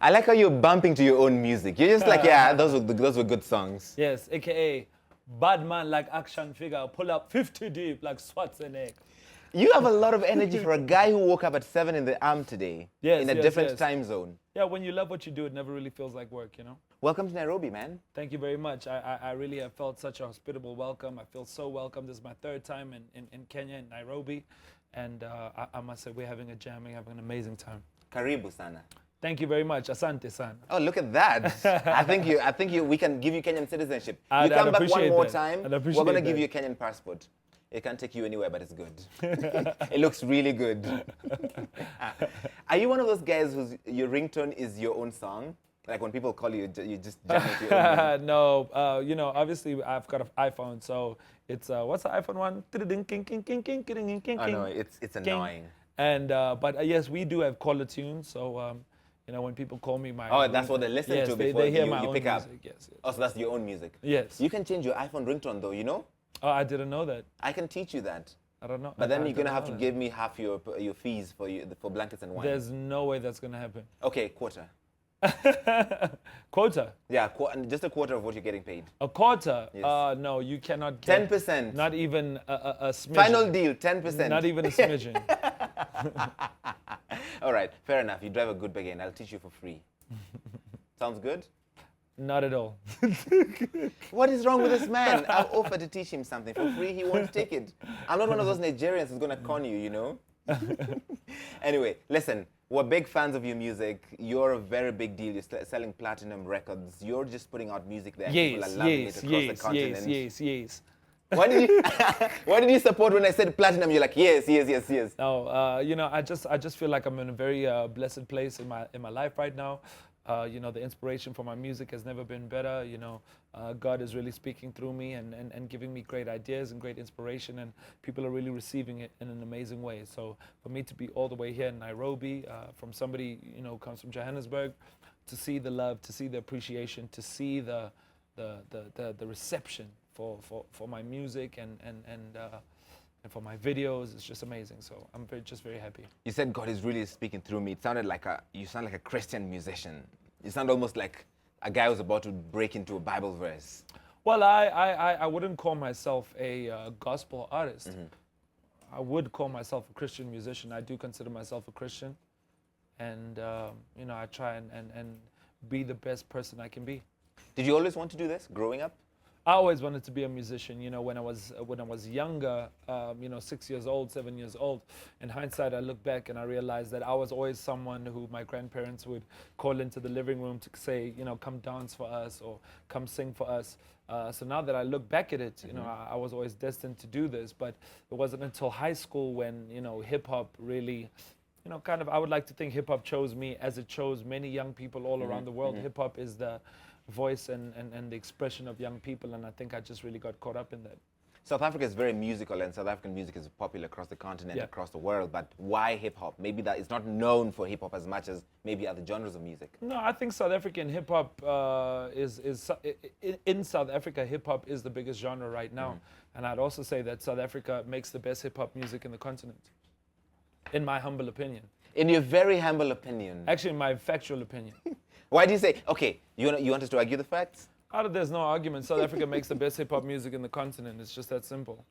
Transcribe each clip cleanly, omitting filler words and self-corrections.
I like how you're bumping to your own music. You're just like, yeah, those were good songs. Yes, aka bad man like action figure, pull up 50 deep like Schwarzenegger. You have a lot of energy for a guy who woke up at 7 in the AM today Yes, in a yes, different yes. time zone. Yeah, when you love what you do, it never really feels like work, you know? Welcome to Nairobi, man. Thank you very much. I really have felt such a hospitable welcome. I feel so welcome. This is my third time in Kenya, in Nairobi. And I must say, we're having an amazing time. Karibu sana. Thank you very much. Asante san. Oh, look at that. We can give you Kenyan citizenship. I'd You come back one appreciate more that. time, I'd we're appreciate going to give that. you a Kenyan passport. It can't take you anywhere, but it's good. It looks really good. Are you one of those guys whose your ringtone is your own song? Like when people call you, you just jam into your own name? No, you know, obviously I've got an iPhone, so it's, what's the iPhone one? Oh no, it's annoying. And, but yes, we do have caller tunes, so, you know, when people call me my... Oh, that's what they listen yes, to before they hear you my own pick up. music. Yes, yes. Oh, so that's your own music. Yes. You can change your iPhone ringtone though, you know? Oh, I didn't know that. I can teach you that. I don't know. But then I you're gonna didn't have know to that. give me half your fees for blankets and wine. There's no way that's gonna happen. Okay, quarter. Quota? Yeah, just a quarter of what you're getting paid. A quarter? Yes. No, you cannot get... 10%. Not even a smidgen. Final deal, 10%. Not even a smidgen. All right, fair enough. You drive a good bargain. I'll teach you for free. Sounds good? Not at all. What is wrong with this man? I've offered to teach him something for free. He won't take it. I'm not one of those Nigerians who's going to con you, you know? Anyway, listen. We're big fans of your music. You're a very big deal. You're selling platinum records. You're just putting out music there. People are loving it across the continent. Yes. Why did you support when I said platinum? You're like, yes. No, you know, I just feel like I'm in a very blessed place in my life right now. You know, the inspiration for my music has never been better. You know, God is really speaking through me and giving me great ideas and great inspiration, and people are really receiving it in an amazing way. So for me to be all the way here in Nairobi, from somebody, you know, who comes from Johannesburg, to see the love, to see the appreciation, to see the reception for my music and for my videos, it's just amazing. So I'm just very happy. You said God is really speaking through me. It sounded like you sound like a Christian musician. You sound almost like a guy who's about to break into a Bible verse. Well, I wouldn't call myself a gospel artist. Mm-hmm. I would call myself a Christian musician. I do consider myself a Christian. And, you know, I try and be the best person I can be. Did you always want to do this growing up? I always wanted to be a musician. You know, when I was younger, you know, 6 years old, 7 years old. In hindsight, I look back and I realized that I was always someone who my grandparents would call into the living room to say, you know, come dance for us or come sing for us. So now that I look back at it, you know, I was always destined to do this. But it wasn't until high school when, you know, hip hop really, you know, kind of, I would like to think hip hop chose me as it chose many young people all around the world. Hip hop is the voice and the expression of young people, and I think I just really got caught up in that. South Africa is very musical, and South African music is popular across the continent, across the world. But why hip hop? Maybe that it's not known for hip hop as much as maybe other genres of music. No, I think South African hip hop in South Africa, hip hop is the biggest genre right now, and I'd also say that South Africa makes the best hip hop music in the continent, in my humble opinion. In your very humble opinion. Actually, in my factual opinion. Why do you say, okay, you want us to argue the facts? There's no argument. South Africa makes the best hip hop music in the continent. It's just that simple.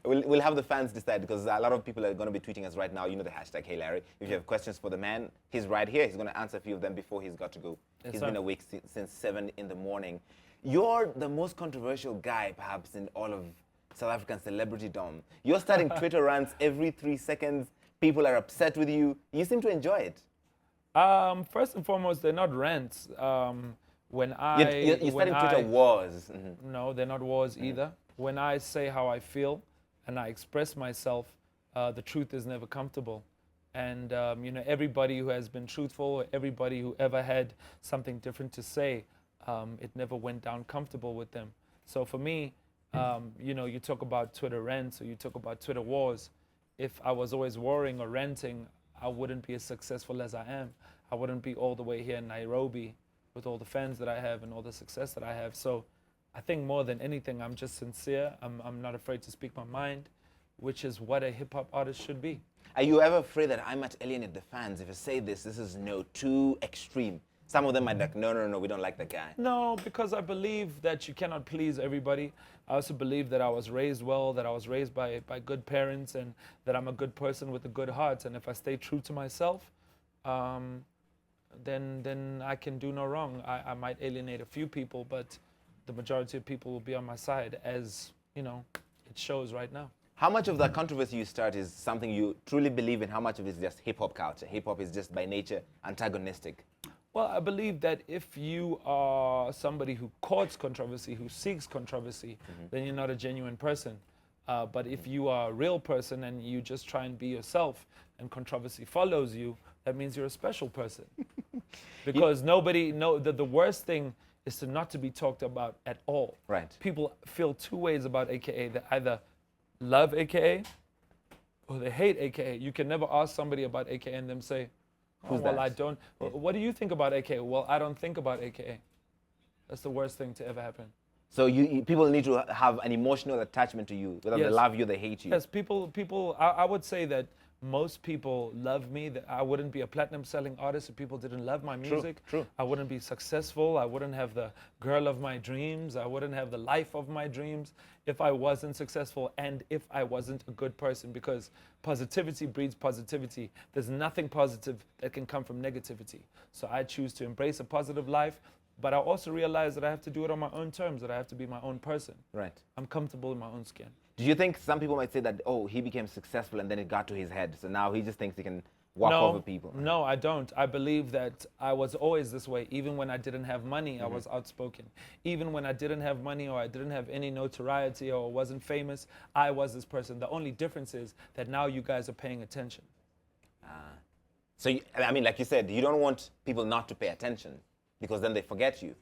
We'll have the fans decide, because a lot of people are going to be tweeting us right now. You know the hashtag, Hey Larry. If you have questions for the man, he's right here. He's going to answer a few of them before he's got to go. Yes, He's sir. been awake since 7 in the morning. You're the most controversial guy, perhaps, in all of South African celebrity-dom. You're starting Twitter rants every 3 seconds. People are upset with you. You seem to enjoy it. First and foremost, they're not rants. You're starting Twitter wars. No, they're not wars either. When I say how I feel and I express myself, the truth is never comfortable. And you know, everybody who has been truthful, everybody who ever had something different to say, it never went down comfortable with them. So for me, you know, you talk about Twitter rants or you talk about Twitter wars. If I was always worrying or ranting, I wouldn't be as successful as I am. I wouldn't be all the way here in Nairobi with all the fans that I have and all the success that I have. So I think more than anything, I'm just sincere. I'm not afraid to speak my mind, which is what a hip hop artist should be. Are you ever afraid that I might alienate the fans if I say this is too extreme? Some of them might like, no, no, no, we don't like that guy. No, because I believe that you cannot please everybody. I also believe that I was raised well, that I was raised by good parents, and that I'm a good person with a good heart. And if I stay true to myself, then I can do no wrong. I might alienate a few people, but the majority of people will be on my side, as you know, it shows right now. How much of the controversy you start is something you truly believe in? How much of it is just hip-hop culture? Hip-hop is just by nature antagonistic. Well, I believe that if you are somebody who courts controversy, who seeks controversy, then you're not a genuine person. But if you are a real person and you just try and be yourself and controversy follows you, that means you're a special person. Because the worst thing is to not to be talked about at all. Right. People feel two ways about AKA. They either love AKA or they hate AKA. You can never ask somebody about AKA and them say, oh, well, I don't. Yeah. What do you think about AKA? Well, I don't think about AKA. That's the worst thing to ever happen. So people need to have an emotional attachment to you, whether they love you, they hate you. Yes, I would say that most people love me. That I wouldn't be a platinum selling artist if people didn't love my music. True. I wouldn't be successful. I wouldn't have the girl of my dreams. I wouldn't have the life of my dreams if I wasn't successful and if I wasn't a good person, because positivity breeds positivity. There's nothing positive that can come from negativity. So I choose to embrace a positive life, but I also realize that I have to do it on my own terms, that I have to be my own person. Right. I'm comfortable in my own skin. Do you think some people might say that, oh, he became successful and then it got to his head, so now he just thinks he can walk over people? No, I don't. I believe that I was always this way. Even when I didn't have money, I was outspoken. Even when I didn't have money or I didn't have any notoriety or wasn't famous, I was this person. The only difference is that now you guys are paying attention. So, I mean, like you said, you don't want people not to pay attention because then they forget you.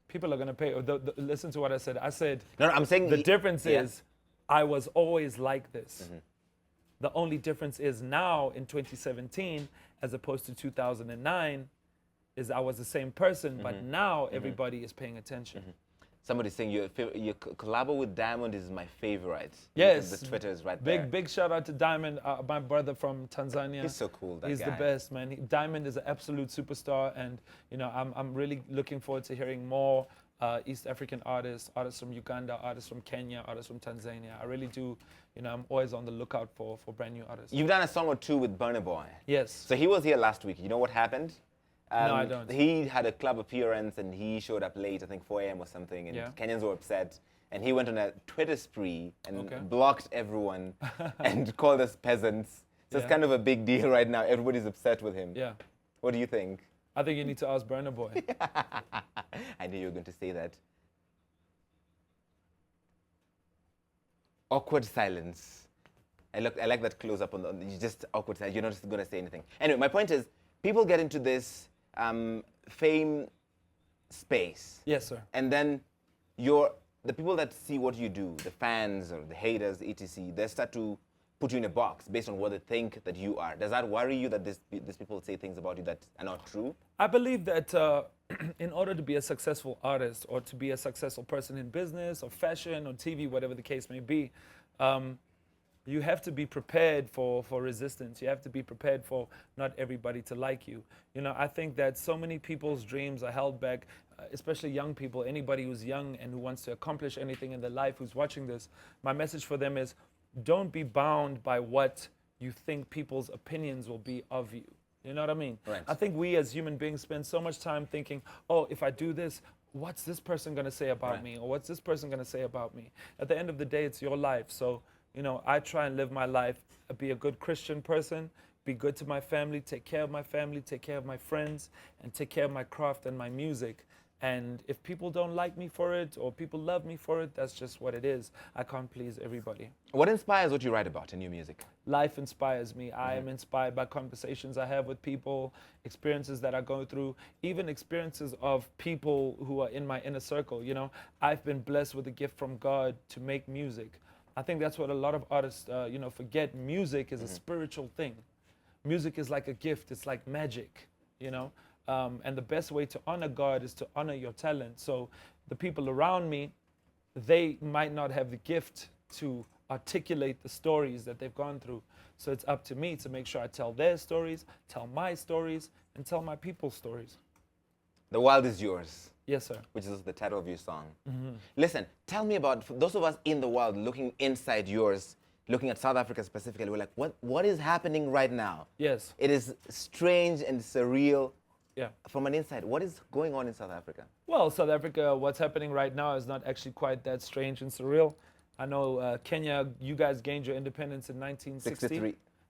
People are going to pay. Listen to what I said. I said, no, I'm saying the difference is I was always like this. The only difference is now in 2017, as opposed to 2009, is I was the same person, but now everybody is paying attention. Somebody's saying your collabo with Diamond is my favorite. Yes. The Twitter is right there. Big shout out to Diamond, my brother from Tanzania. He's so cool, that He's guy. the best, man. Diamond is an absolute superstar, and you know, I'm really looking forward to hearing more East African artists from Uganda, artists from Kenya, artists from Tanzania. I really do, you know, I'm always on the lookout for brand new artists. You've done a song or two with Burna Boy. Yes. So he was here last week. You know what happened? No, I don't. He had a club appearance and he showed up late, I think 4 a.m. or something, and Kenyans were upset. And he went on a Twitter spree and blocked everyone and called us peasants. So it's kind of a big deal right now. Everybody's upset with him. Yeah. What do you think? I think you need to ask Burna Boy. I knew you were going to say that. Awkward silence. I like that close up on you just awkward silence. You're not just going to say anything. Anyway, my point is, people get into this fame space. Yes, sir. And then the people that see what you do, the fans or the haters, etc., they start to put you in a box based on what they think that you are. Does that worry you that these people say things about you that are not true? I believe that in order to be a successful artist or to be a successful person in business or fashion or TV, whatever the case may be, you have to be prepared for resistance. You have to be prepared for not everybody to like you. You know, I think that so many people's dreams are held back, especially young people. Anybody who's young and who wants to accomplish anything in their life who's watching this, my message for them is, don't be bound by what you think people's opinions will be of you. You know what I mean? Right. I think we as human beings spend so much time thinking, oh, if I do this, what's this person going to say about me? Or what's this person going to say about me? At the end of the day, it's your life. So, you know, I try and live my life, be a good Christian person, be good to my family, take care of my family, take care of my friends, and take care of my craft and my music. And if people don't like me for it or people love me for it, that's just what it is. I can't please everybody. What inspires what you write about in your music? Life inspires me. I am inspired by conversations I have with people, experiences that I go through, even experiences of people who are in my inner circle. You know, I've been blessed with a gift from God to make music. I think that's what a lot of artists, you know, forget. Music is a spiritual thing. Music is like a gift. It's like magic, you know. And the best way to honor God is to honor your talent. So the people around me, they might not have the gift to articulate the stories that they've gone through. So it's up to me to make sure I tell their stories, tell my stories, and tell my people's stories. The world is yours, Yes, sir. which is the title of your song. Listen, tell me about, for those of us in the world looking inside yours, looking at South Africa specifically, we're like, what is happening right now? Yes. It is strange and surreal. Yeah. From an inside, what is going on in South Africa? Well, South Africa, what's happening right now is not actually quite that strange and surreal. I know Kenya, you guys gained your independence in 1960.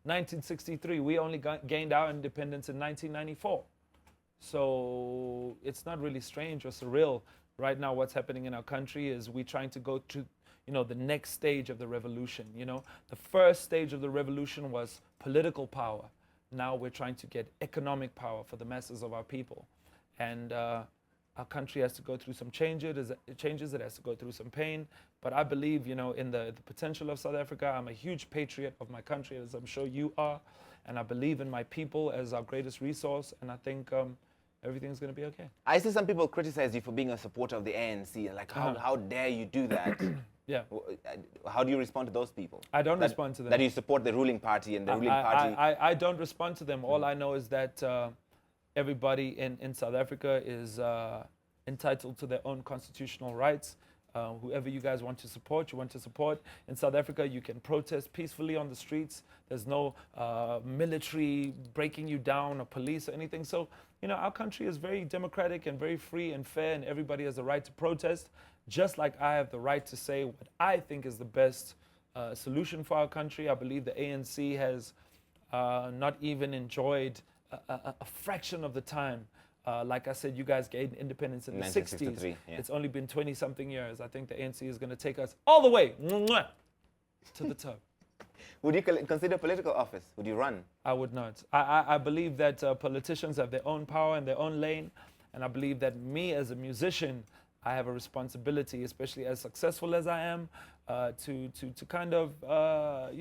1963. We only gained our independence in 1994. So it's not really strange or surreal. Right now, what's happening in our country is we're trying to go to, the next stage of the revolution. The first stage of the revolution was political power. Now we're trying to get economic power for the masses of our people. And our country has to go through some changes. It has to go through some pain. But I believe, in the potential of South Africa. I'm a huge patriot of my country, as I'm sure you are. And I believe in my people as our greatest resource. And I think everything's going to be okay. I see some people criticize you for being a supporter of the ANC. Like, how dare you do that? Yeah. How do you respond to those people? I don't respond to them. That you support the ruling party and the ruling party. I don't respond to them. All I know is that everybody in South Africa is entitled to their own constitutional rights. Whoever you guys want to support, you want to support. In South Africa, you can protest peacefully on the streets. There's no military breaking you down or police or anything. So, our country is very democratic and very free and fair, and everybody has the right to protest, just like I have the right to say what I think is the best solution for our country. I believe the ANC has not even enjoyed a fraction of the time. Like I said, you guys gained independence in the 60s. Yeah. It's only been 20-something years. I think the ANC is going to take us all the way to the top. Would you consider political office? Would you run? I would not. I believe that politicians have their own power and their own lane. And I believe that me as a musician, I have a responsibility, especially as successful as I am, to kind of,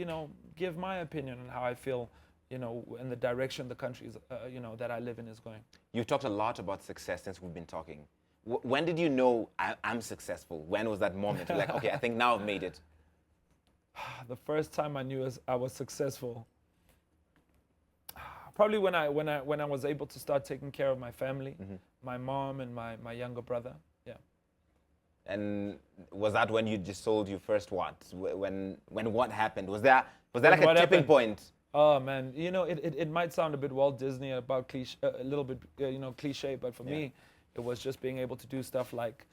give my opinion on how I feel, in the direction the country is, that I live in is going. You've talked a lot about success since we've been talking. When did you know I'm successful? When was that moment? You're like, okay, I think now I've made it. The first time I knew I was successful, probably when I was able to start taking care of my family, my mom and my younger brother. Yeah. And was that when you just sold your first what? When what happened? Was that like a tipping point? Oh man, it might sound a bit Walt Disney, about cliche, a little bit cliche, but for me, it was just being able to do stuff like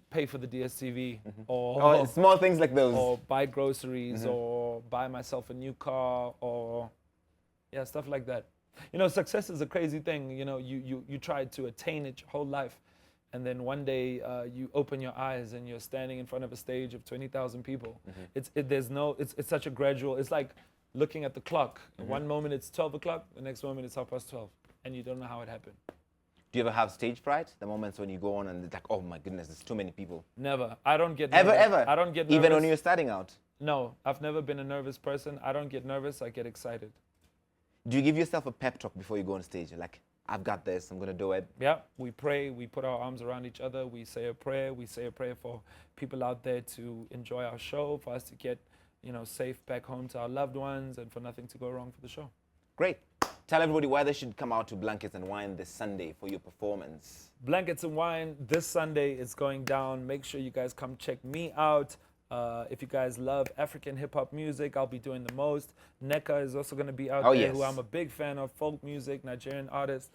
pay for the DSTV, or small things like those, or buy groceries, or buy myself a new car, or stuff like that. Success is a crazy thing. You try to attain it your whole life, and then one day you open your eyes and you're standing in front of a stage of 20,000 people. It's such a gradual. It's like looking at the clock. One moment it's 12 o'clock, the next moment it's 12:30, and you don't know how it happened. Do you ever have stage fright? The moments when you go on and it's like, oh my goodness, there's too many people. Never. I don't get nervous. Ever? I don't get nervous. Even when you're starting out? No, I've never been a nervous person. I don't get nervous. I get excited. Do you give yourself a pep talk before you go on stage? You're like, I've got this. I'm going to do it. Yeah, we pray. We put our arms around each other. We say a prayer. We say a prayer for people out there to enjoy our show, for us to get, safe back home to our loved ones, and for nothing to go wrong for the show. Great. Tell everybody why they should come out to Blankets and Wine this Sunday for your performance. Blankets and Wine this Sunday is going down. Make sure you guys come check me out. If you guys love African hip-hop music, I'll be doing the most. Neka is also going to be out there, who I'm a big fan of, folk music, Nigerian artists.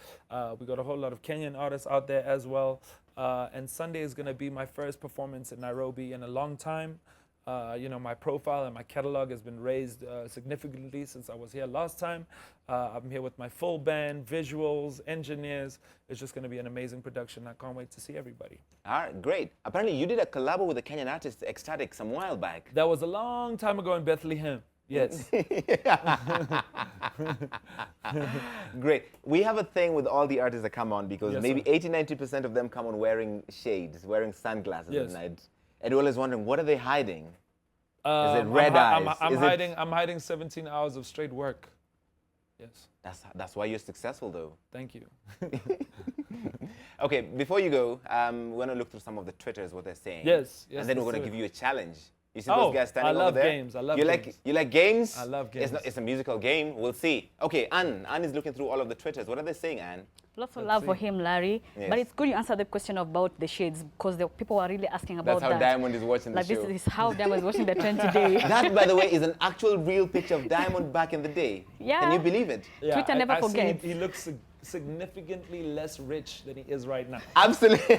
We got a whole lot of Kenyan artists out there as well. And Sunday is going to be my first performance in Nairobi in a long time. My profile and my catalog has been raised significantly since I was here last time. I'm here with my full band, visuals, engineers. It's just going to be an amazing production. I can't wait to see everybody. All right, great. Apparently, you did a collab with a Kenyan artist, Ecstatic, some while back. That was a long time ago in Bethlehem. Yes. Great. We have a thing with all the artists that come on because maybe 80-90% of them come on wearing shades, wearing sunglasses at night. And we're always wondering, what are they hiding? Is it red eyes? I'm hiding 17 hours of straight work. Yes. That's why you're successful, though. Thank you. Okay, before you go, we're going to look through some of the Twitters, what they're saying. Yes. And then we're going to give you a challenge. You see those guys standing over there? I love games. You like games? I love games. It's a musical game. We'll see. Okay, Anne is looking through all of the Twitters. What are they saying, Anne? Lots of Let's love for see. him, Larry. Yes. But it's good you answered the question about the shades because the people are really asking about That's how that. Diamond is watching the Like show. this is how Diamond is watching the trend today. That, by the way, is an actual real picture of Diamond back in the day. Yeah. Can you believe it? Twitter never I see forgets. he looks significantly less rich than he is right now. Absolutely.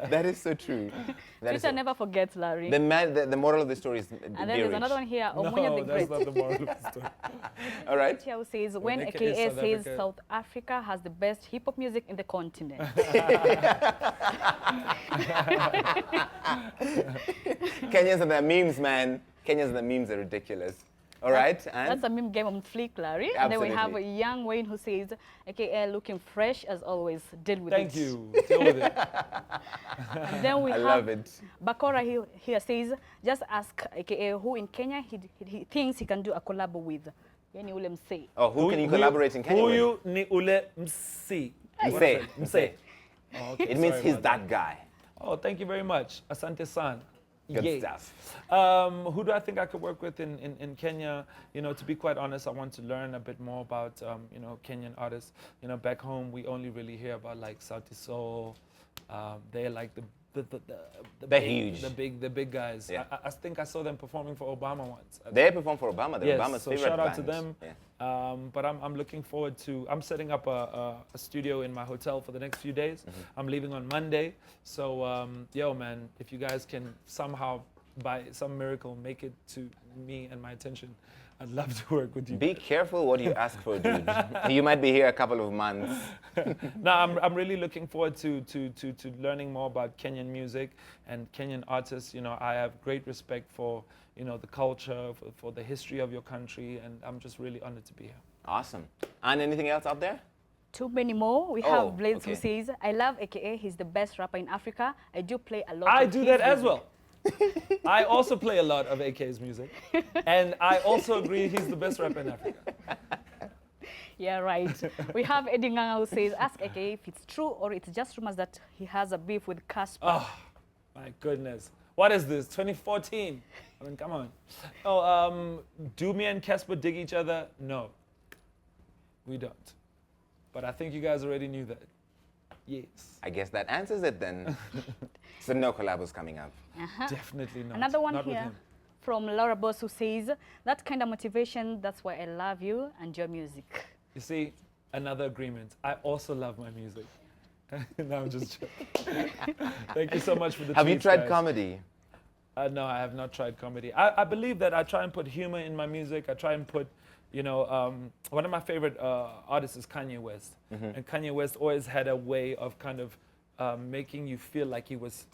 That is so true. That is Twitter so. never forgets, Larry. The moral of the story is And be then there's rich. another one here, No, Omonia the that's Great. not the moral of the story. All right. Here who says, when AKA AKA South says Africa. South Africa has the best hip-hop music in the continent. Kenyans and their memes, man. Kenyans and their memes are ridiculous. All right. And That's a meme game on fleek, Larry. And then we have a Absolutely. young Wayne who says, AKA looking fresh as always, deal with Thank it. you. Deal with it. And then we I have love it. Bakora here says, just ask AKA who in Kenya he thinks he can do a collab with. Yani ule msee. Oh, who can you collaborate in Kenya with? Huyu ni ule msi. Mse. Mse. Oh, okay, It means sorry he's about that guy. Oh, thank you very much. Asante san. Good Yay. stuff. Who do I think I could work with in Kenya? You know, to be quite honest, I want to learn a bit more about, you know, Kenyan artists. You know, back home, we only really hear about like Sauti Sol. They're like the They're big, huge. the big guys. Yeah. I think I saw them performing for Obama once. They performed for Obama. They're Yes, Obama's so favorite shout out to band. them. Yeah. But I'm looking forward to, I'm setting up a studio in my hotel for the next few days. I'm leaving on Monday. So, yo, man, if you guys can somehow, by some miracle, make it to me and my attention, I'd love to work with you. Be careful what you ask for, dude. You might be here a couple of months. No, I'm really looking forward to learning more about Kenyan music and Kenyan artists. You know, I have great respect for, you know, the culture, for the history of your country, and I'm just really honored to be here. Awesome. And anything else out there? Too many more. We Oh, have Blades who okay. says, I love AKA, he's the best rapper in Africa. I do play a lot I of do his that as music." well. I also play a lot of AK's music, and I also agree he's the best rapper in Africa. Yeah, right. We have Eddie Nganga who says, ask AKA if it's true or it's just rumors that he has a beef with Casper. Oh, my goodness. What is this, 2014? I mean, come on. Oh, do me and Casper dig each other? No, we don't. But I think you guys already knew that. Yes. I guess that answers it then. So no collabos coming up. Definitely not. Another one Not with here him. from Laura Boss who says, that kind of motivation, that's why I love you and your music. You see, another agreement. I also love my music. No, I'm just joking. Thank you so much for the Have you tweets, tried guys. comedy? No, I have not tried comedy. I believe that I try and put humor in my music. I try and put, you know, one of my favorite artists is Kanye West. And Kanye West always had a way of kind of making you feel like he was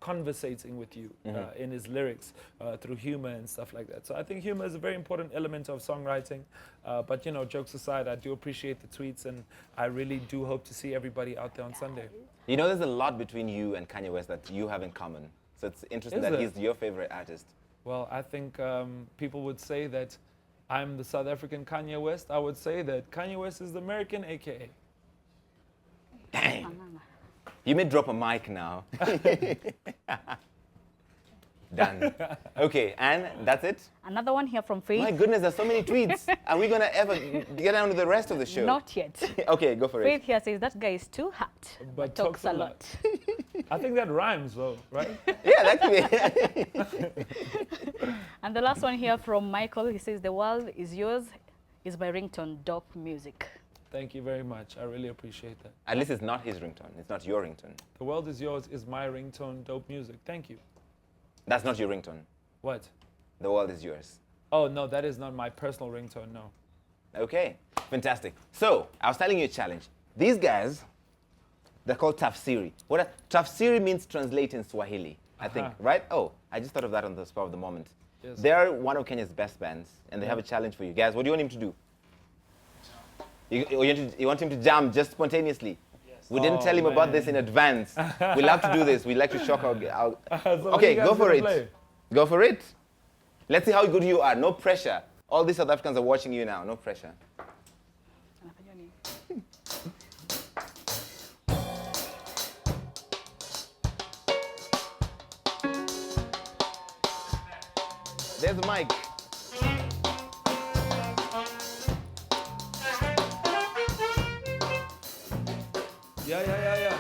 conversating with you in his lyrics through humor and stuff like that. So I think humor is a very important element of songwriting. But, you know, jokes aside, I do appreciate the tweets, and I really do hope to see everybody out there on Sunday. You know, there's a lot between you and Kanye West that you have in common. So it's interesting Is that there? he's your favorite artist. Well, I think people would say that I'm the South African Kanye West. I would say that Kanye West is the American AKA. Dang. You may drop a mic now. Done. Okay, and that's it? Another one here from Faith. My goodness, there's so many tweets. Are we going to ever get down to the rest of the show? Not yet. Okay, go for Faith it. here says, that guy is too hot, but talks a lot. I think that rhymes though, right? Yeah, that could be. And the last one here from Michael, he says, the world is yours, is my ringtone, dope music. Thank you very much. I really appreciate that. At least it's not his ringtone. It's not your ringtone. The world is yours is my ringtone, dope music. Thank you. That's not your ringtone. What? The world is yours. Oh, no, that is not my personal ringtone, no. Okay, fantastic. So, I was telling you a challenge. These guys, they're called tafsiri. Tafsiri means translate in Swahili, I think, right? Oh, I just thought of that on the spur of the moment. Yes. They're one of Kenya's best bands, and they have a challenge for you. Guys, what do you want him to do? You want him to jam just spontaneously? Yes. We didn't tell him about this in advance. We love to do this. We like to shock our... So what Okay, you guys go for gonna it. play? Go for it. Let's see how good you are. No pressure. All these South Africans are watching you now. No pressure. There's the mic. Yeah.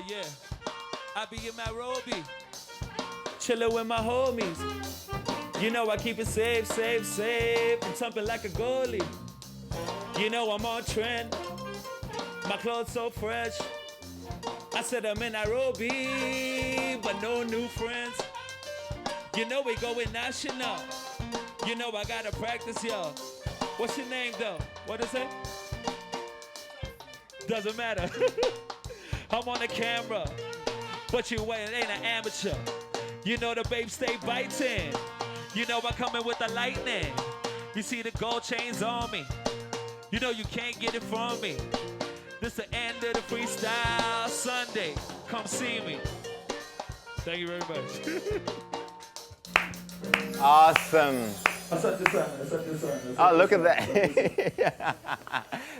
Yeah. I be in Nairobi, chillin' with my homies. You know I keep it safe. I'm thumping like a goalie. You know I'm on trend. My clothes so fresh. I said I'm in Nairobi, but no new friends. You know we going national. You know I gotta practice, y'all. What's your name though? What is it? Doesn't matter. I'm on the camera, but you ain't an amateur. You know the babes stay biting. You know I come in with the lightning. You see the gold chains on me. You know you can't get it from me. This the end of the freestyle Sunday. Come see me. Thank you very much. Awesome. I set this up. Oh, look at that.